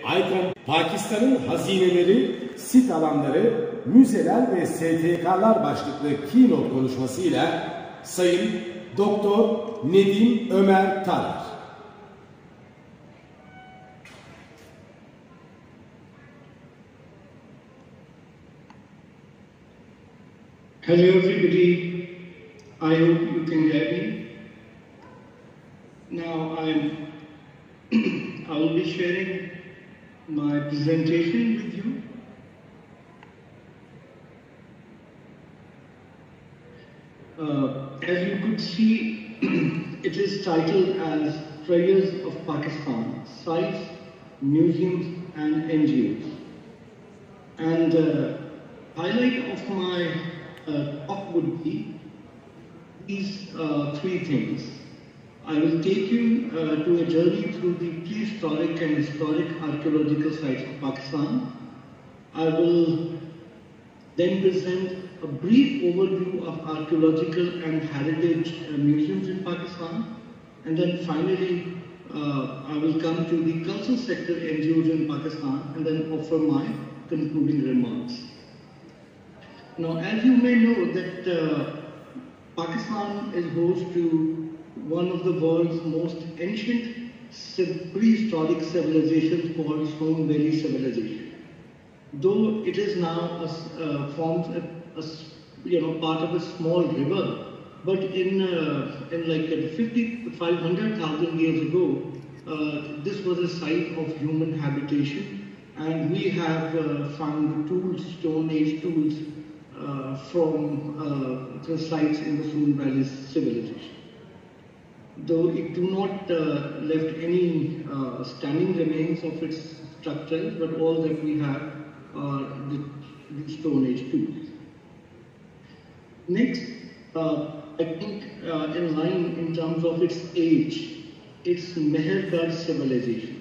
ICOM Pakistan'ın Hazineleri, sit alanları, müzeler ve STK'lar başlıklı keynote konuşmasıyla Sayın Doktor NEDİM OMAR TARAR. Hello everybody, I hope you can hear me. Now I will be sharing my presentation with you. As you could see, it is titled as Treasures of Pakistan, Sites, Museums and NGOs. And highlight of my talk would be these three things. I will take you to a journey through the prehistoric and historic archaeological sites of Pakistan. I will then present a brief overview of archaeological and heritage museums in Pakistan. And then finally, I will come to the cultural sector NGOs in Pakistan and then offer my concluding remarks. Now, as you may know that Pakistan is host to one of the world's most ancient prehistoric civilizations called Stone Valley Civilization. Though it is now forms part of a small river, but in like 500,000 years ago, this was a site of human habitation, and we have found tools, Stone Age tools, from the sites in the Stone Valley civilization. Though it do not left any standing remains of its structure, but all that we have are the Stone Age tools. Next, I think in line in terms of its age, it's Mehergarh civilization.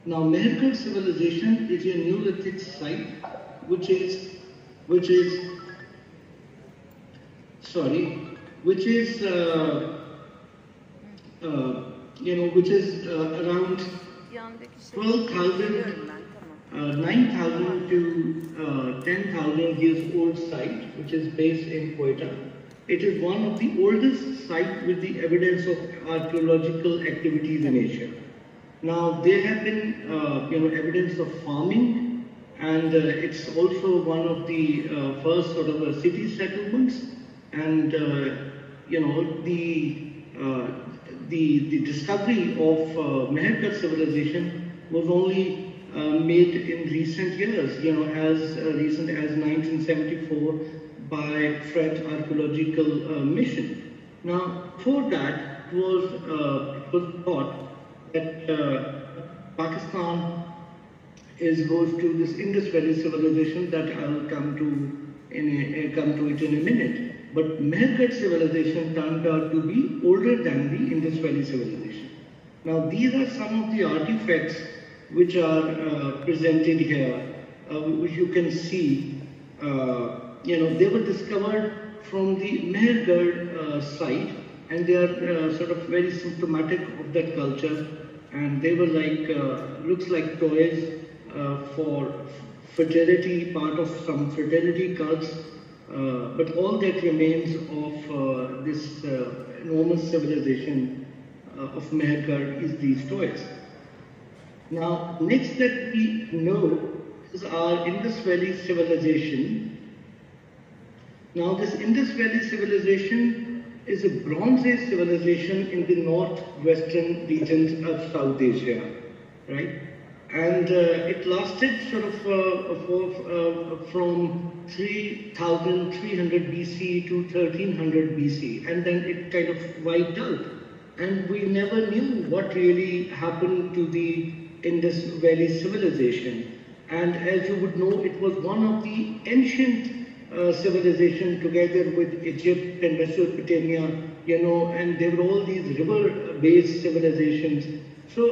Now, Mehergarh civilization is a Neolithic site, which is around 12,000, 9,000 to 10,000 years old site, which is based in Quetta. It is one of the oldest sites with the evidence of archaeological activities in Asia. Now, there have been evidence of farming, and it's also one of the first sort of city settlements. And the discovery of Mehergarh civilization was only made in recent years, as recent as 1974 by French archaeological mission. Now, before that, it was thought that Pakistan is host to this Indus Valley civilization that I will come to it in a minute. But Mehergarh civilization turned out to be older than the Indus Valley civilization. Now, these are some of the artifacts which are presented here, which you can see. They were discovered from the Mehergarh site, and they are sort of very symptomatic of that culture. And they were like, looks like toys for fertility, part of some fertility cults. But all that remains of this enormous civilization of Mehergarh is these toys. Now, next that we know is our Indus Valley civilization. Now, this Indus Valley civilization is a Bronze Age civilization in the northwestern regions of South Asia, right? And it lasted sort of from 3,300 BC to 1300 BC, and then it kind of wiped out. And we never knew what really happened to the Indus Valley civilization. And as you would know, it was one of the ancient civilizations together with Egypt and Mesopotamia, and there were all these river-based civilizations. So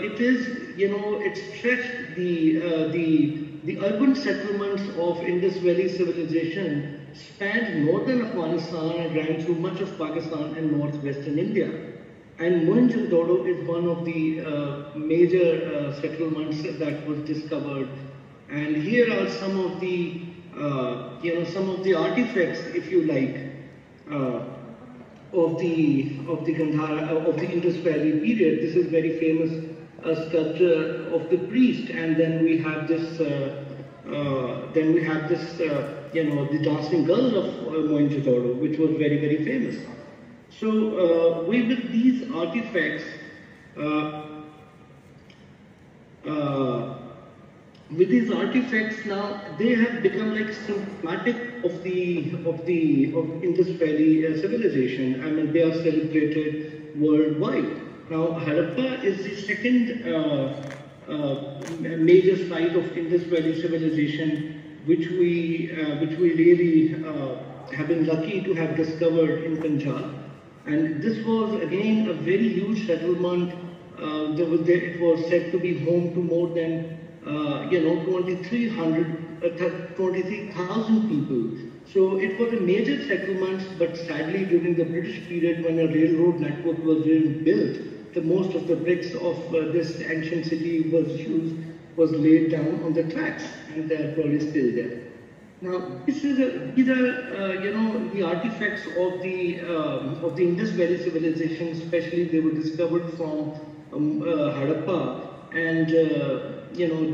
it is, it stretched the urban settlements of Indus Valley civilization spanned northern Afghanistan and ran through much of Pakistan and northwestern India. And Mohenjo-daro is one of the major settlements that was discovered. And here are some of the, some of the artifacts, if you like, of the Gandhara, of the Indus Valley period. This is very famous sculpture of the priest, and then we have this, the dancing girl of Mohenjo-daro, which was very, very famous. So with these artifacts, now, they have become like symptomatic of Indus Valley civilization. I mean, they are celebrated worldwide. Now, Harappa is the second major site of Indus Valley civilization, which we really have been lucky to have discovered in Punjab. And this was again a very huge settlement. It was said to be home to more than 23,000 people. So it was a major settlement, but sadly during the British period, when a railroad network was being built, the most of the bricks of this ancient city was laid down on the tracks, and they are probably still there. Now, these are the artifacts of the Indus Valley civilization. Especially, they were discovered from Harappa, and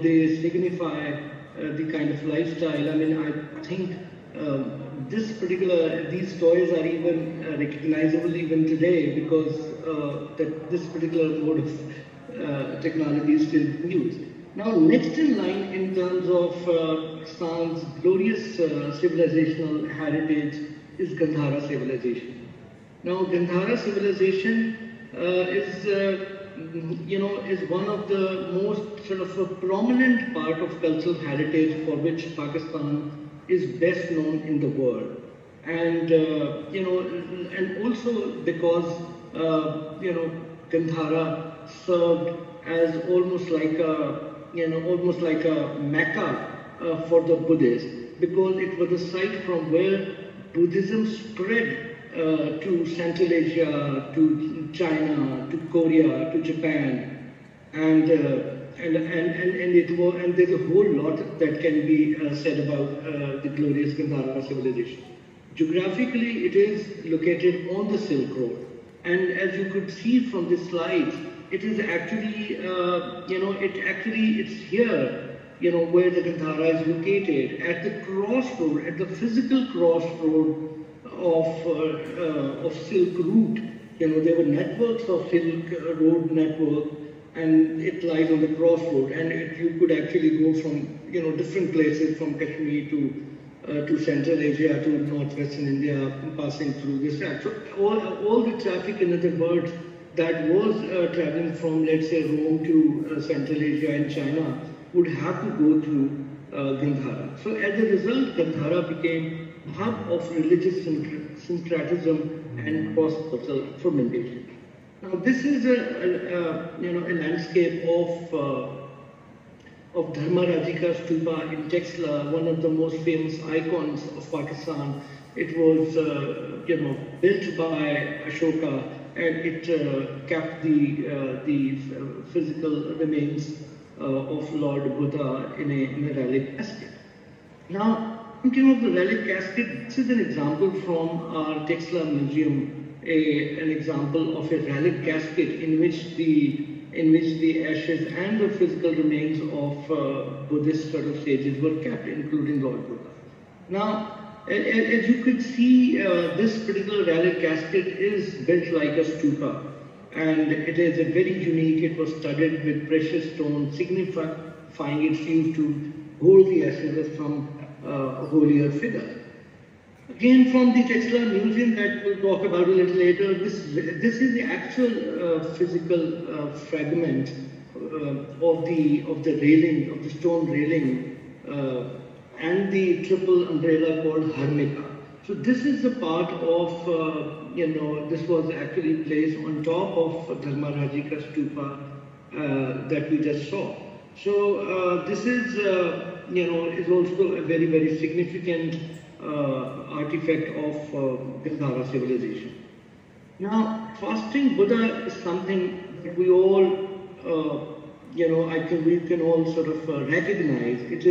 they signify the kind of lifestyle. I mean, I think these toys are even recognizable even today, because this particular mode of technology is still used. Now, next in line in terms of Pakistan's glorious civilizational heritage is Gandhara civilization. Now, Gandhara civilization is one of the most sort of a prominent part of cultural heritage for which Pakistan is best known in the world, and and also because Gandhara served as almost like a Mecca for the Buddhists, because it was a site from where Buddhism spread to Central Asia, to China, to Korea, to Japan, and there's a whole lot that can be said about the glorious Gandhara civilization. Geographically, it is located on the Silk Road, and as you could see from this slide, it is actually, it's here, where the Gandhara is located, at the crossroad, at the physical crossroad of Silk Route. There were networks of Silk Road network, and it lies on the crossroad, and you could actually go from, different places, from Kashmir to Central Asia to northwestern India, passing through this track. So all the traffic, in other words, that was traveling from, let's say, Rome to Central Asia and China would have to go through Gandhara. So as a result, Gandhara became a hub of religious syncretism and cross-cultural fermentation. Now, this is a landscape of Dharmarajika Stupa in Texla, one of the most famous icons of Pakistan. It was, built by Ashoka, and it kept the physical remains of Lord Buddha in a relic casket. Now, thinking of the relic casket, this is an example from our Texla Museum, an example of a relic casket in which the ashes and the physical remains of Buddhist sort of sages were kept, including Lord Buddha. Now, as you could see, this particular relic casket is built like a stupa, and it is a very unique. It was studded with precious stones, signifying its use to hold the ashes of some holier figure. Again, from the Texla Museum that we'll talk about a little later, this is the actual physical fragment of the railing, of the stone railing, and the triple umbrella called Harmika. So this is the part of, this was actually placed on top of Dharmarajika Stupa that we just saw. So this is, is also a very, very significant artifact of Gandhara civilization. Now, fasting Buddha is something that we all, we can all sort of recognize. It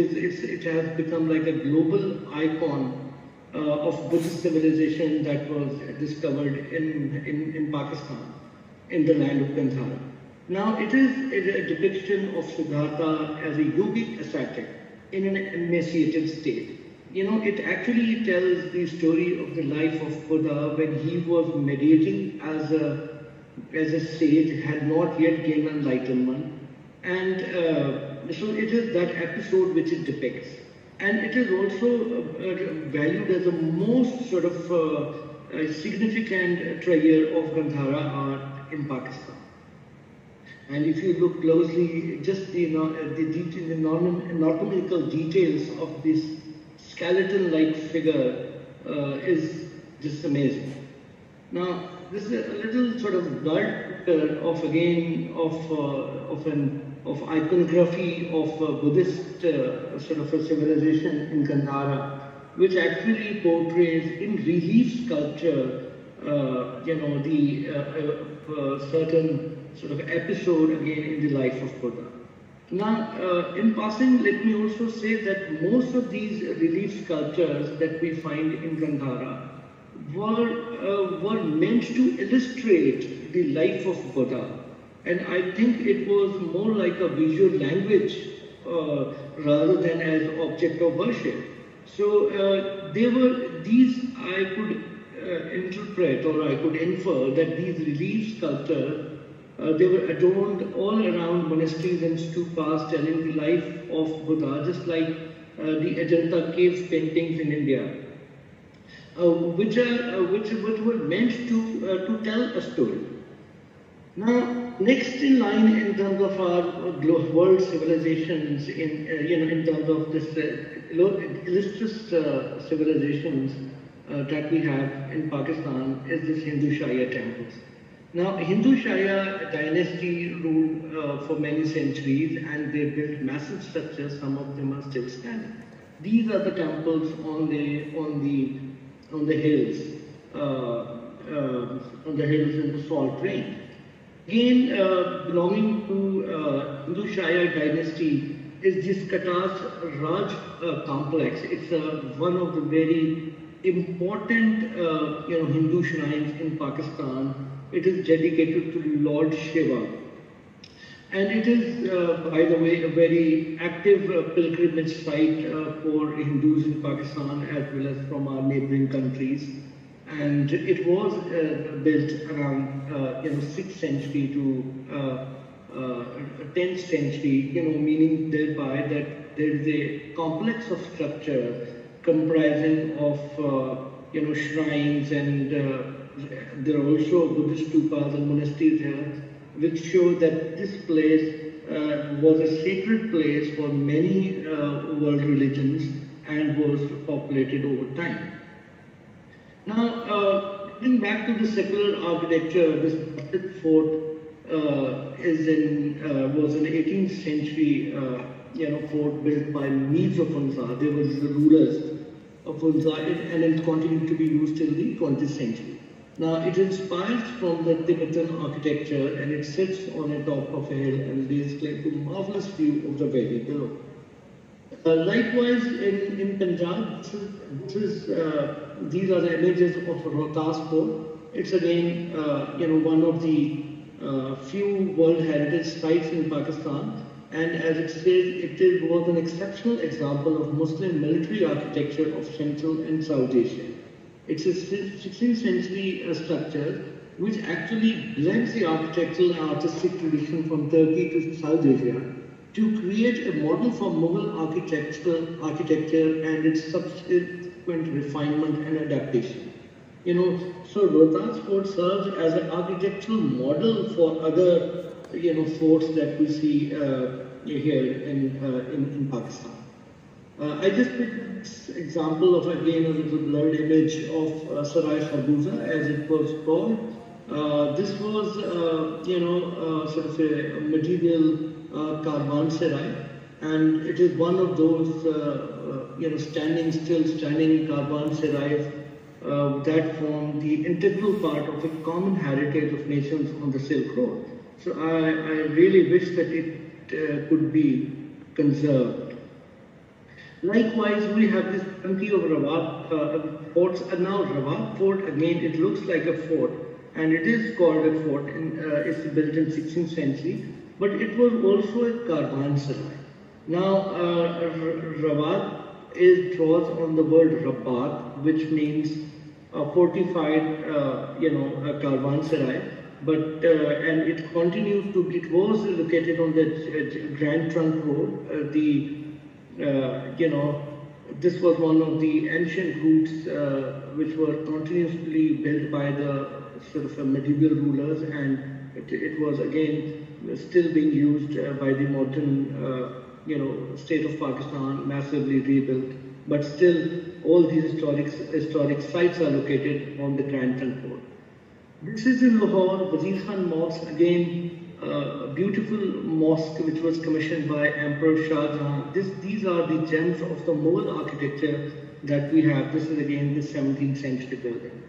has become like a global icon of Buddhist civilization that was discovered in Pakistan, in the land of Gandhara. Now, it is a depiction of Siddhartha as a yogic ascetic in an emaciated state. It actually tells the story of the life of Buddha when he was meditating as a sage, had not yet gained enlightenment. And so it is that episode which it depicts. And it is also valued as the most sort of significant treasure of Gandhara art in Pakistan. And if you look closely, just the anatomical details of this skeleton-like figure is just amazing. Now, this is a little sort of blurred picture of iconography of Buddhist sort of a civilization in Gandhara, which actually portrays in relief sculpture, certain sort of episode again in the life of Buddha. Now, in passing, let me also say that most of these relief sculptures that we find in Gandhara were meant to illustrate the life of Buddha. And I think it was more like a visual language rather than as object of worship. So I could interpret, or I could infer that these relief sculptures they were adorned all around monasteries and stupas telling the life of Buddha, just like the Ajanta cave paintings in India, which were meant to tell a story. Now, next in line in terms of our world civilizations, in terms of this illustrious civilizations that we have in Pakistan, is this Hindushaya Temples. Now, Hindushaya dynasty ruled for many centuries, and they built massive structures. Some of them are still standing. These are the temples on the hills, in the salt range. Again, belonging to Hindushaya dynasty is this Katas Raj complex. It's one of the very important Hindu shrines in Pakistan. It is dedicated to Lord Shiva. And it is, by the way, a very active pilgrimage site for Hindus in Pakistan as well as from our neighboring countries. And it was built around 6th century to 10th century, meaning thereby that there is a complex of structure comprising of shrines, and there are also Buddhist stupas and monasteries here, which show that this place was a sacred place for many world religions and was populated over time. Now, getting back to the secular architecture, this fort was an 18th century fort built by Medes of Unza. They were the rulers of Unza, and it continued to be used till the 20th century. Now, it inspires from the Tibetan architecture, and it sits on the top of a hill and lays claim to a marvelous view of the valley below. Likewise, in Punjab, these are the images of Rohtas Fort. It's again, one of the few World Heritage Sites in Pakistan, and as it says, it was an exceptional example of Muslim military architecture of Central and South Asia. It's a 16th century structure which actually blends the architectural and artistic tradition from Turkey to South Asia to create a model for Mughal architecture and its subsequent refinement and adaptation. So Rohtas Fort serves as an architectural model for other, forts that we see here in Pakistan. I just picked this example of, again, a little blurred image of Sarai Kharbuza, as it was called. This was, sort of a medieval caravanserai, and it is one of those, still standing caravanserais that form the integral part of a common heritage of nations on the Silk Road. So I really wish that it could be conserved. Likewise, we have this plenty of Rawat forts. Now Rawat fort, again, it looks like a fort, and it is called a fort. It's built in 16th century, but it was also a caravanserai. Now, Rawat draws on the word Rabat, which means a fortified, caravanserai. But and it continues to. It was located on the Grand Trunk Road. This was one of the ancient routes which were continuously built by the sort of medieval rulers, and it was again still being used by the modern state of Pakistan, massively rebuilt. But still, all these historic sites are located on the Grand Trunk Road. This is in Lahore, Wazir Khan Mosque, again a beautiful mosque which was commissioned by Emperor Shah Jahan. These are the gems of the Mughal architecture that we have. This is again the 17th century building.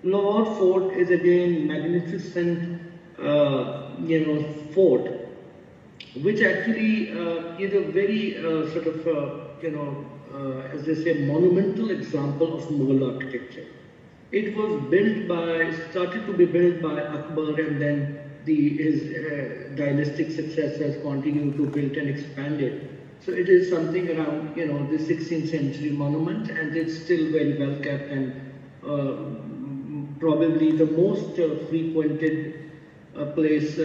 Lahore Fort is again magnificent, fort, which actually is a very as they say, monumental example of Mughal architecture. It was started to be built by Akbar, and then his dynastic successors continued to build and expand it. So it is something around, the 16th century monument, and it's still very well kept, and probably the most frequented place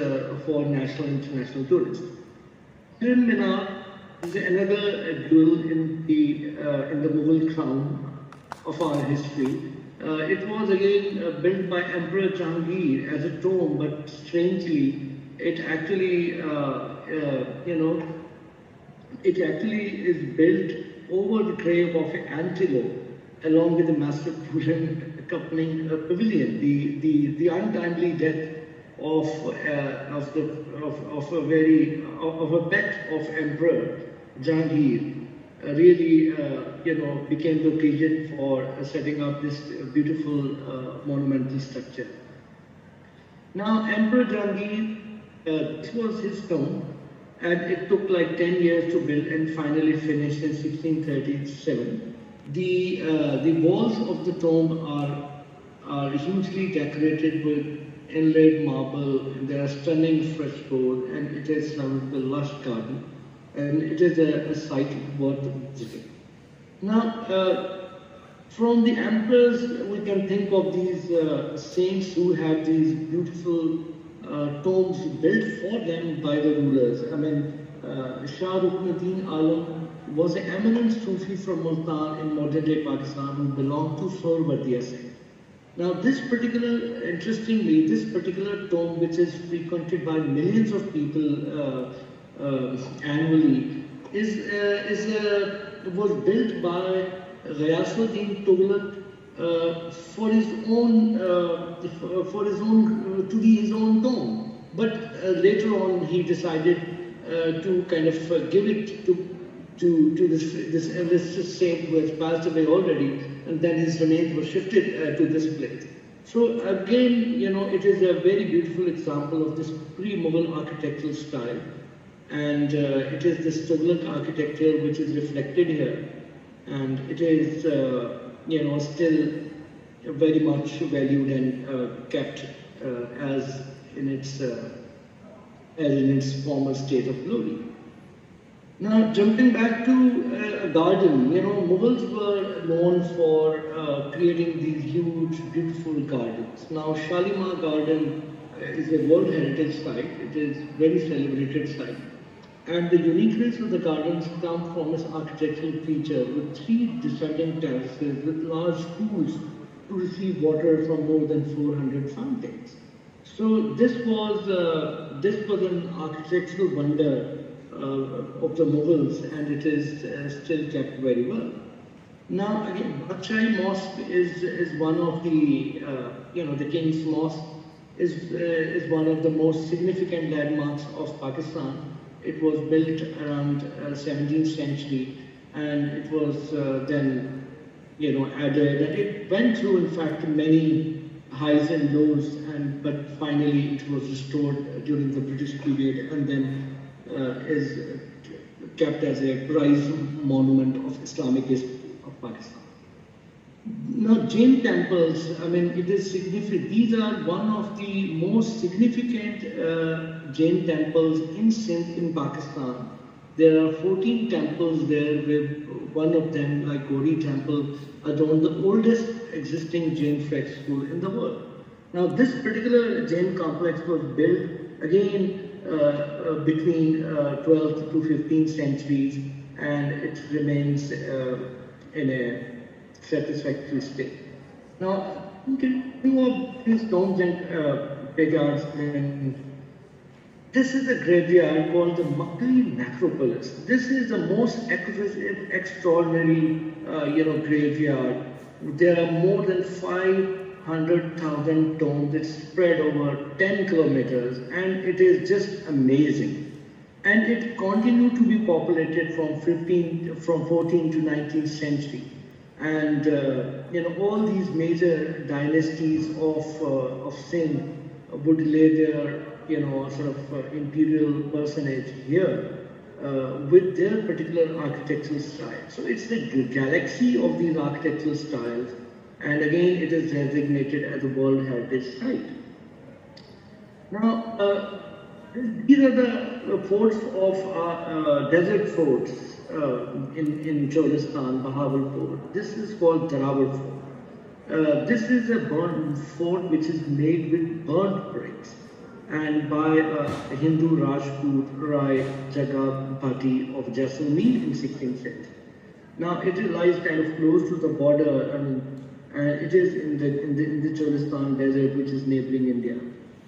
for national and international tourists. Hiram Minar is another jewel in the Mughal crown of our history. It was again built by Emperor Jahangir as a tomb, but strangely, it actually is built over the grave of an antelope, along with a massive wooden accompanying pavilion. The untimely death of a pet of Emperor Jahangir really became the occasion for setting up this beautiful monumental structure. Now, Emperor Jahangir, this was his tomb, and it took like 10 years to build and finally finished in 1637. The walls of the tomb are hugely decorated with inlaid marble, and there are stunning frescoes, and it is surrounded with a lush garden, and it is a site worth visiting. Now, from the emperors, we can think of these saints who have these beautiful tombs built for them by the rulers. I mean, Shah Ruknuddin Alam was an eminent Sufi from Multan in modern-day Pakistan who belonged to Sohrawardiya sect. Now, interestingly, this particular tomb, which is frequented by millions of people annually, was built by Ghiyasuddin Tughlaq for his own to be his own tomb. But later on, he decided to kind of give it to this saint who has passed away already, and then his remains were shifted to this place. So again, it is a very beautiful example of this pre-Mughal architectural style, and it is this Tughlaq architecture which is reflected here, and it is still very much valued and kept as in its former state of glory. Now, jumping back to a garden, Mughals were known for creating these huge, beautiful gardens. Now, Shalimar Garden is a World Heritage Site. It is a very celebrated site. And the uniqueness of the gardens comes from its architectural feature with 3 descending terraces with large pools to receive water from more than 400 fountains. So this was an architectural wonder of the Mughals, and it is still kept very well. Now again, Badshai Mosque is one of the the King's Mosque is one of the most significant landmarks of Pakistan. It was built around 17th century, and it was then added, and it went through, in fact, many highs and lows, but finally it was restored during the British period, and then is kept as a prized monument of Islamic history of Pakistan. Now, Jain temples, it is significant. These are one of the most significant Jain temples in Sindh in Pakistan. There are 14 temples there, with one of them, like Gauri Temple, adorned the oldest existing Jain flex school in the world. Now, this particular Jain complex was built again between 12th to 15th centuries, and it remains in a satisfactory state. Now, these tombs and graveyards, this is a graveyard called the Macropolis. This is the most extraordinary, graveyard. There are more than 500,000 tombs. It's spread over 10 kilometers, and it is just amazing. And it continued to be populated from 14th to 19th century. And all these major dynasties of Sindh would lay their imperial personage here with their particular architectural style. So it's the galaxy of these architectural styles, and again it is designated as a World Heritage Site. Now, these are the forts of desert forts in Cholistan, Bahawalpur. This is called Dharawal Fort. This is a fort which is made with burnt bricks, and by Hindu Rajput Rai Jaga Bhatti of Jaisalmer in 16th century. Now it lies kind of close to the border, and it is in the Cholistan desert, which is neighboring India.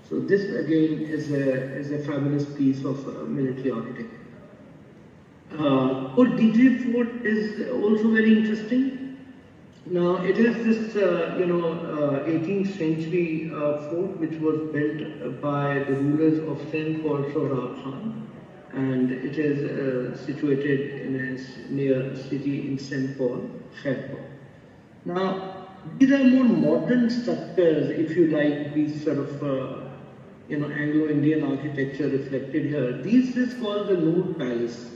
So this again is a fabulous piece of military architecture. Didri Fort is also very interesting. Now it is this 18th century fort which was built by the rulers of Sindh called Sohrab Khan, and it is situated near a city in Sindh called Khairpur. Now these are more modern structures, if you like, these sort of Anglo-Indian architecture reflected here. This is called the Noor Palace,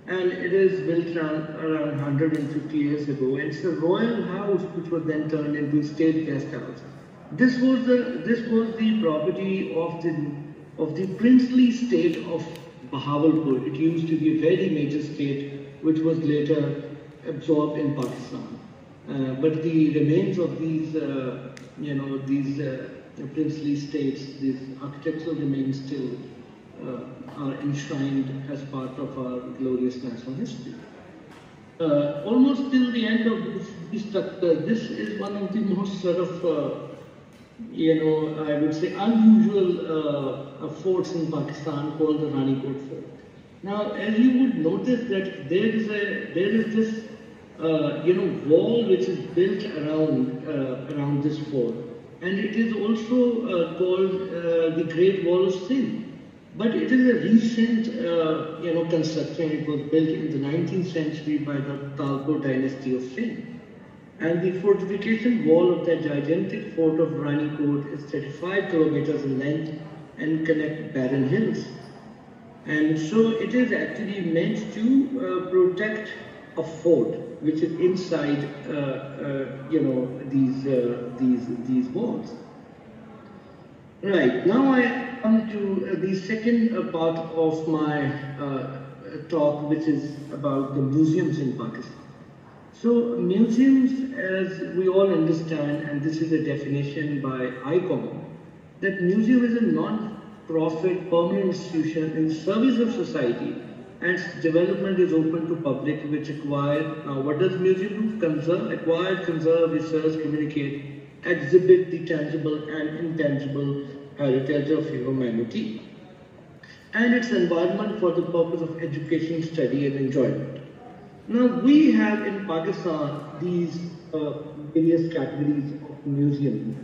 and it is built around 150 years ago. And it's a royal house which was then turned into a state guest house. This was the property of the princely state of Bahawalpur. It used to be a very major state which was later absorbed in Pakistan. But the remains of these princely states, these architectural remains still are enshrined as part of our glorious national history. Almost till the end of this structure, this is one of the most sort of, I would say unusual forts in Pakistan, called the Rani Kot Fort. Now, as you would notice that there is this wall which is built around this fort, and it is also called the Great Wall of Sindh. But it is a recent, construction. It was built in the 19th century by the Talpur dynasty of Sindh. And the fortification wall of that gigantic fort of Rani Kot is 35 kilometers in length and connects barren hills. And so it is actually meant to protect a fort which is inside, these walls. Right, now I come to the second part of my talk, which is about the museums in Pakistan. So museums, as we all understand, and this is a definition by ICOM, that museum is a non-profit permanent institution in service of society, and its development is open to public, which acquire, now what does museum do? Conserve, acquire, conserve, research, communicate, exhibit the tangible and intangible heritage of humanity, and its environment for the purpose of education, study and enjoyment. Now we have in Pakistan these various categories of museums.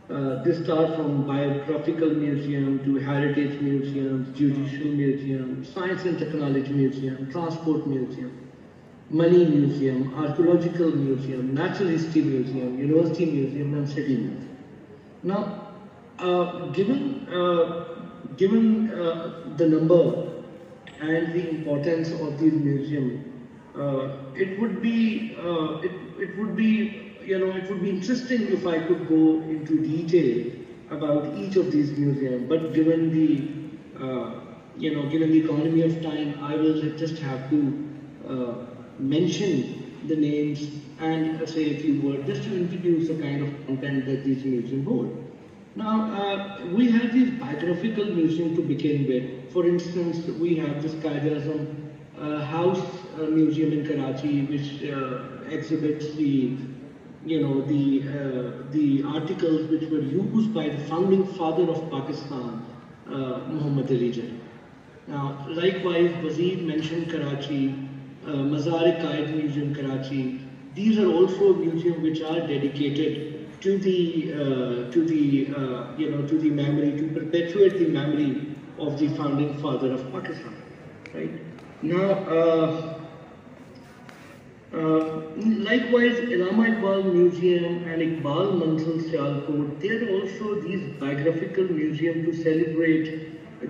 They start from biographical museum to heritage museums, judicial museum, science and technology museum, transport museum. Money Museum, Archaeological Museum, Natural History Museum, University Museum, and City Museum. Now, given the number and the importance of these museums, it would be interesting if I could go into detail about each of these museums. But given the economy of time, I will just have to mention the names and say a few words just to introduce the kind of content that these museums hold. Now, we have these biographical museums to begin with. For instance, we have this Qaeda House Museum in Karachi, which exhibits the articles which were used by the founding father of Pakistan, Muhammad Ali Jinnah. Now, likewise, Wazir mentioned Karachi, Mazar-e-Qaid Museum, Karachi. These are also museums which are dedicated to the memory, to perpetuate the memory of the founding father of Pakistan. Right now, likewise, Allama Iqbal Museum and Iqbal Manzil Sialkot, they are also these biographical museums to celebrate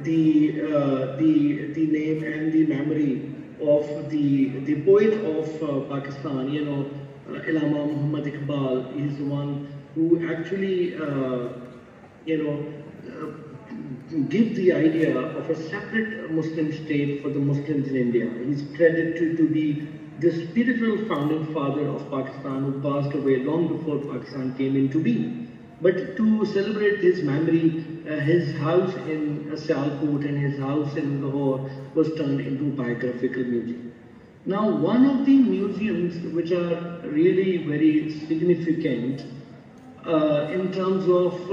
the name and the memory of the poet of Pakistan. Allama Muhammad Iqbal is the one who actually give the idea of a separate Muslim state for the Muslims in India. He's credited to be the spiritual founding father of Pakistan, who passed away long before Pakistan came into being. But to celebrate his memory, his house in Sialkot and his house in Lahore was turned into a biographical museum. Now, one of the museums which are really very significant in terms of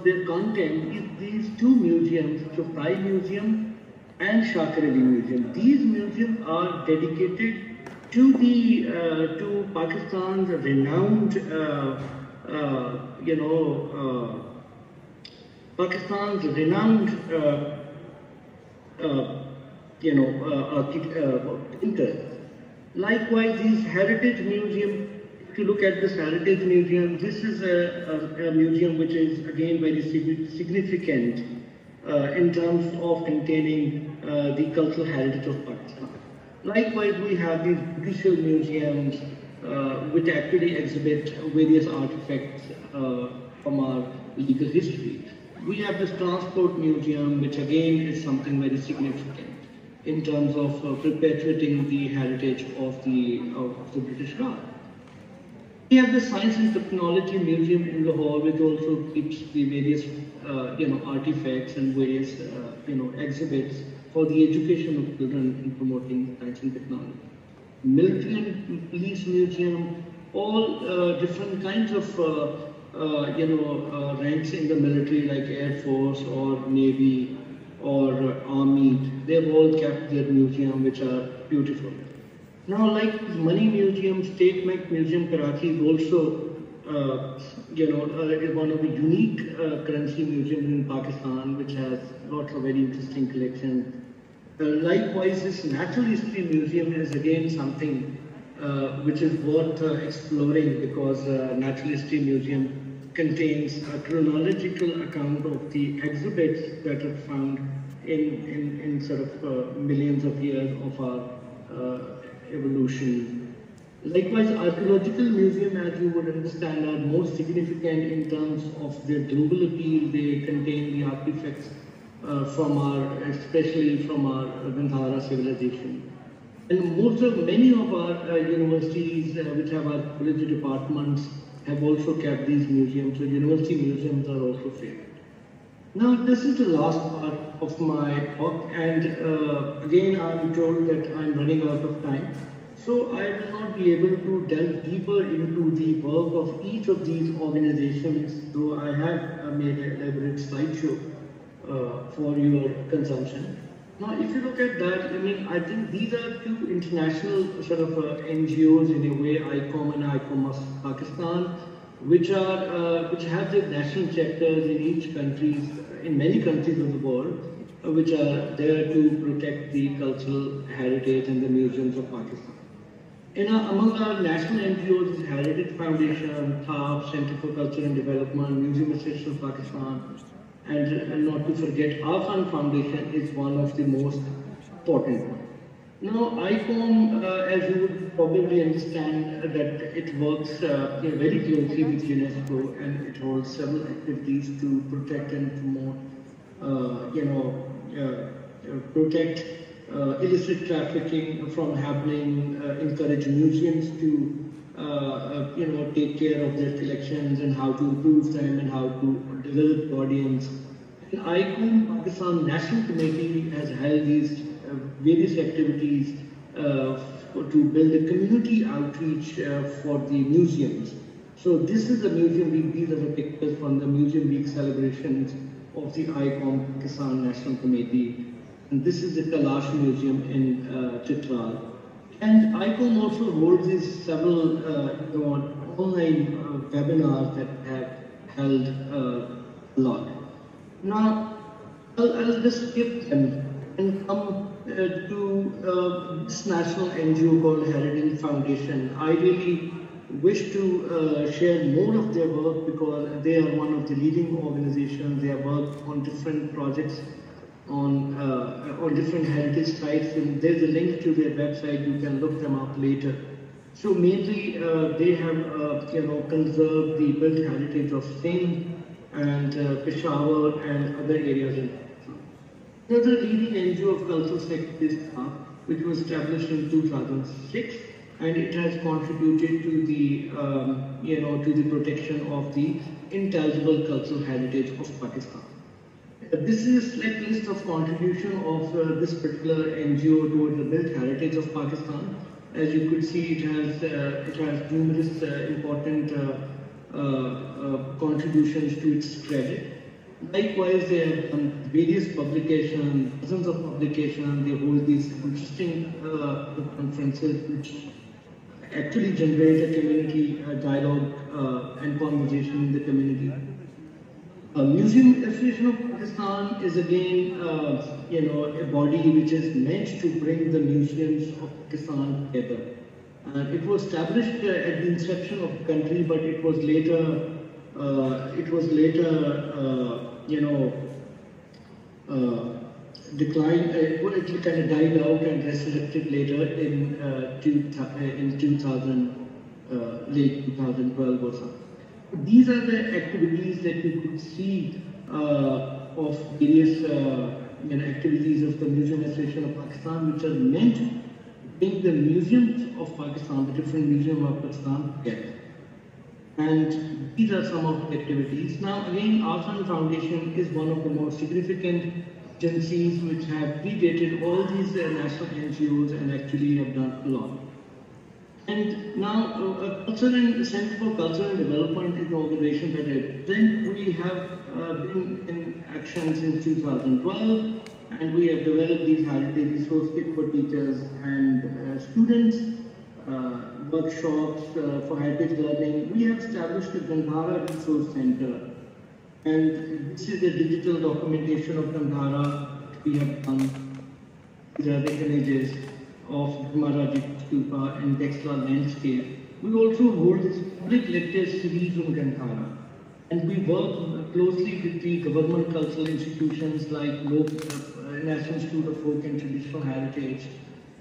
their content is these two museums, Choprai Museum and Shakar Ali Museum. These museums are dedicated to Pakistan's renowned painter. Likewise, these heritage museum. If you look at this heritage museum, this is a museum which is again very significant in terms of containing the cultural heritage of Pakistan. Likewise, we have these judicial museums which actually exhibit various artifacts from our legal history. We have this transport museum, which again is something very significant in terms of perpetuating the heritage of the British Raj. We have the Science and Technology Museum in Lahore, which also keeps the various artifacts and various exhibits for the education of children in promoting science and technology. Military and Police Museum, all different kinds of ranks in the military, like Air Force or Navy or Army. They've all kept their museum, which are beautiful. Now, like Money Museum, State Bank Museum, Karachi is also one of the unique currency museums in Pakistan, which has lots of very interesting collections. Likewise, this Natural History Museum is again something which is worth exploring, because Natural History Museum contains a chronological account of the exhibits that are found in sort of millions of years of our evolution. Likewise, archaeological museum, as you would understand, are most significant in terms of their global appeal. They contain the artifacts especially from our Gandhara civilization. And many of our universities which have archaeology departments have also kept these museums. So university museums are also favored. Now, this is the last part of my talk, and again, I'm told that I'm running out of time. So I will not be able to delve deeper into the work of each of these organizations, though I have made an elaborate slideshow for your consumption. Now, if you look at that, I think these are two international sort of NGOs in a way, ICOM and ICOM Pakistan, which have their national chapters in many countries of the world, which are there to protect the cultural heritage and the museums of Pakistan. Among our national NGOs is Heritage Foundation, TAP, Center for Culture and Development, Museum Association of Pakistan, and not to forget, our fund foundation is one of the most important ones. Now, ICOM, as you would probably understand, that it works very closely with UNESCO, and it holds several activities to protect and promote, protect illicit trafficking from happening, encourage museums to, take care of their collections and how to improve them and how to develop audience. And ICOM Pakistan National Committee has held these various activities to build a community outreach for the museums. So this is the museum week. These are the pictures from the Museum Week celebrations of the ICOM Pakistan National Committee. And this is the Kalash Museum in Chitral. And ICOM also holds these several online webinars that have held a lot. Now, I'll just skip them and come to this national NGO called Heritage Foundation. I really wish to share more of their work because they are one of the leading organizations. They have worked on different projects on different heritage sites, and there's a link to their website. You can look them up later. So mainly they have conserved the built heritage of Sindh and Peshawar and other areas in Pakistan. Another leading NGO of cultural sector is KAP, which was established in 2006, and it has contributed to the to the protection of the intangible cultural heritage of Pakistan. This is a select list of contribution of this particular NGO towards the built heritage of Pakistan. As you could see, it has numerous important contributions to its credit. Likewise, they have done various publications, dozens of publications. They hold these interesting conferences which actually generate a community dialogue and conversation in the community. Museum Association of Pakistan is again, a body which is meant to bring the museums of Pakistan together. It was established at the inception of the country, but it was later, declined. It kind of died out and resurrected later in 2000, late 2012 or something. These are the activities that you could see of various activities of the Museum Association of Pakistan, which are meant to bring the museums of Pakistan, the different museums of Pakistan, together. And these are some of the activities. Now, again, Our Fund Foundation is one of the most significant agencies which have predated all these national NGOs and actually have done a lot. And now, Center for Culture and Development is an organization that I represent. We have been in action since 2012, and we have developed these heritage resource kits for teachers and students, workshops for heritage learning. We have established a Gandhara Resource Center, and this is the digital documentation of Gandhara we have done. These are the images of Maharaji Stupa and Dextra landscape. We also hold this public lecture series on Gandhara, and we work closely with the government cultural institutions like National Institute of Folk and Traditional Heritage,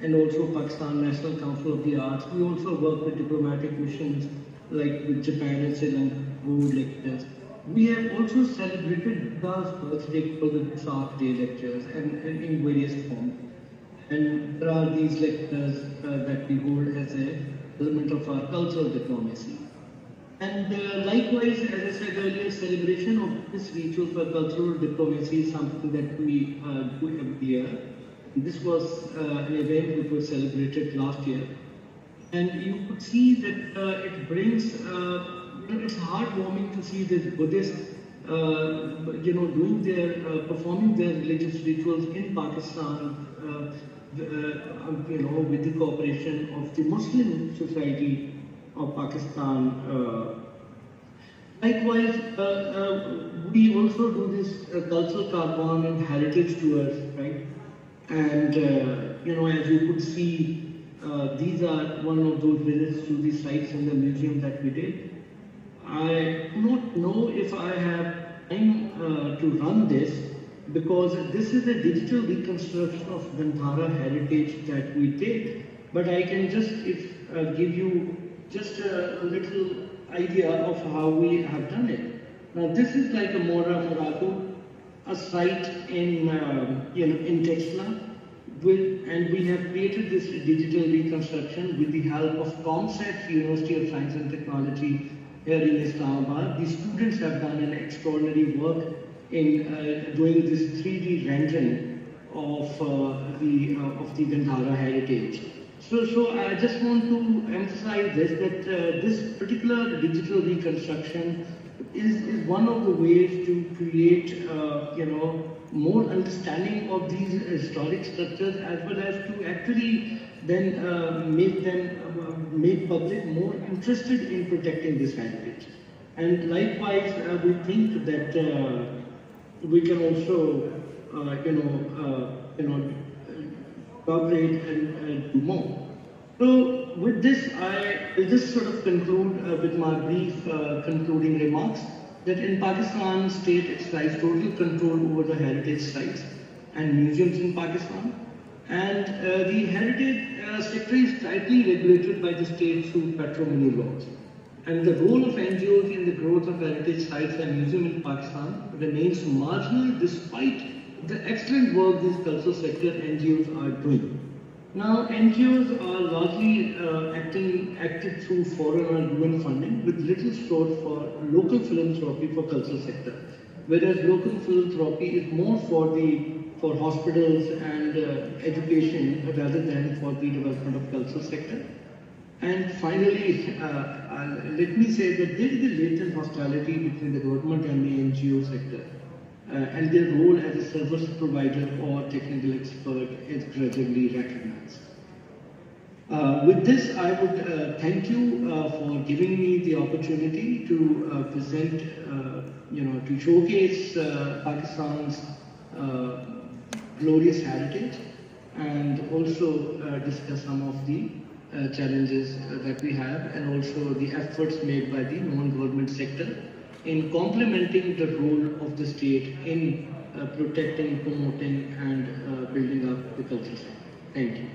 and also Pakistan National Council of the Arts. We also work with diplomatic missions like with Japan and Sri Lanka, hold lectures. We have also celebrated Buddha's birthday called the Vesak Day lectures and in various forms. And there are these lectures that we hold as an element of our cultural diplomacy. And likewise, as I said earlier, celebration of this ritual for cultural diplomacy is something that we do every year. This was an event which was celebrated last year. And you could see that it brings, it's heartwarming to see this Buddhist, doing their, performing their religious rituals in Pakistan, with the cooperation of the Muslim Society of Pakistan. Likewise, we also do this cultural caravan and heritage tours, right? And as you could see, these are one of those visits to the sites in the museum that we did. I do not know if I have time to run this, because this is a digital reconstruction of Gandhara heritage that we did, but I can just give you just a little idea of how we have done it. Now this is like a Morocco, a site in Texla, and we have created this digital reconstruction with the help of COMSET, University of Science and Technology here in Islamabad. The students have done an extraordinary work in doing this 3D rendering of the Gandhara heritage. So I just want to emphasize this, that this particular digital reconstruction is one of the ways to create more understanding of these historic structures, as well as to actually then make public more interested in protecting this heritage. And likewise, we think that we can also cooperate and do more. So with this, I will just sort of conclude with my brief concluding remarks, that in Pakistan, state exercise total control over the heritage sites and museums in Pakistan, and the heritage sector is tightly regulated by the state through patrimony laws. And the role of NGOs in the growth of heritage sites and museums in Pakistan remains marginal despite the excellent work these cultural sector NGOs are doing. Now, NGOs are largely acted through foreign or UN funding, with little source for local philanthropy for cultural sector, whereas local philanthropy is more for hospitals and education rather than for the development of cultural sector. And finally, let me say that there is a latent hostility between the government and the NGO sector, and their role as a service provider or technical expert is gradually recognized. With this, I would thank you for giving me the opportunity to present, to showcase Pakistan's glorious heritage, and also discuss some of the challenges that we have, and also the efforts made by the non-government sector in complementing the role of the state in protecting, promoting, and building up the culture sector. Thank you.